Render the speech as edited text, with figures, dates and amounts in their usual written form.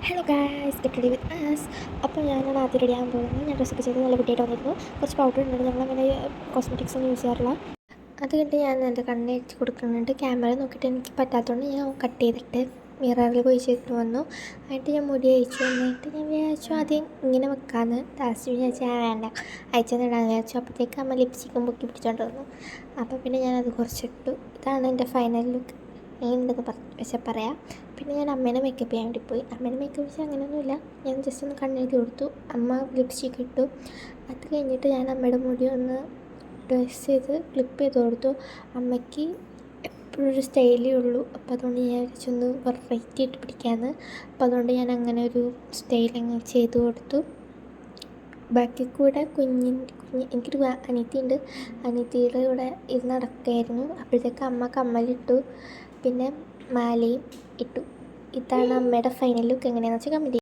Hello guys, get ready with as. അപ്പോൾ ഞാനാണ് ആദ്യം റെഡി ആകാൻ പോകുന്നത്. ഞാൻ ഡ്രസ്സൊക്കെ ചെയ്ത് നല്ല കുട്ടിയായിട്ട് വന്നിരുന്നു. കുറച്ച് പൗഡർ ഉണ്ട്, ഞങ്ങളങ്ങനെ കോസ്മെറ്റിക്സ് ഒന്നും യൂസ് ചെയ്യാറില്ല. അത് കണ്ട് ഞാൻ എൻ്റെ കണ്ണിന് അടിച്ച് കൊടുക്കുന്നുണ്ട്. ക്യാമറ നോക്കിയിട്ട് എനിക്ക് പറ്റാത്തതുകൊണ്ട് ഞാൻ കട്ട് ചെയ്തിട്ട് മിററിൽ പോയി ചെയ്തിട്ട് വന്നു. എന്നിട്ട് ഞാൻ മുടി അയച്ചു. എന്നിട്ട് ഞാൻ വിചാരിച്ചു ആദ്യം ഇങ്ങനെ വെക്കാമെന്ന്. ലാസ്റ്റ് വിചാരിച്ചു വേണ്ട, അയച്ചെന്നിടാന്ന് വിചാരിച്ചു. അപ്പോഴത്തേക്ക് അമ്മ ലിപ്സ്റ്റിക്കും പൊക്കി പിടിച്ചോണ്ട് വന്നു. അപ്പോൾ പിന്നെ ഞാനത് കുറച്ചിട്ടു. ഇതാണ് എൻ്റെ ഫൈനൽ ലുക്ക്. ഉണ്ടെന്ന് പക്ഷെ പറയാം. പിന്നെ ഞാൻ അമ്മേനെ മേക്കപ്പ് ചെയ്യാൻ വേണ്ടി പോയി. അമ്മേനെ മേക്കപ്പ് ചെയ്യാൻ അങ്ങനെയൊന്നുമില്ല, ഞാൻ ജസ്റ്റ് ഒന്ന് കണ്ണെഴുതി കൊടുത്തു. അമ്മ ലിപ്സ്റ്റിക്ക് ഇട്ടു. അത് കഴിഞ്ഞിട്ട് ഞാൻ അമ്മയുടെ മുടി ഒന്ന് ഡ്രസ് ചെയ്ത് ക്ലിപ്പ് ചെയ്ത് കൊടുത്തു. അമ്മയ്ക്ക് എപ്പോഴും ഒരു സ്റ്റൈലേ ഉള്ളൂ. അപ്പോൾ അതുകൊണ്ട് ഞാൻ വിചാരിച്ചൊന്ന് വെറൈറ്റി ആയിട്ട് പിടിക്കാമെന്ന്. അപ്പോൾ അതുകൊണ്ട് ഞാൻ അങ്ങനെ ഒരു സ്റ്റൈലിങ് ചെയ്ത് കൊടുത്തു. ബാക്കി കൂടെ എനിക്കൊരു അനിയത്തിയുണ്ട്. അനിയത്തിയുടെ കൂടെ ഇത് നടക്കുകയായിരുന്നു. അപ്പോഴത്തേക്ക് അമ്മ കമ്മലിട്ടു, പിന്നെ മാലയും ഇട്ടു. ഇതാണ് അമ്മയുടെ ഫൈനൽ ലുക്ക്. എങ്ങനെയാണെന്ന് വെച്ചാൽ കമൻറ്റ്.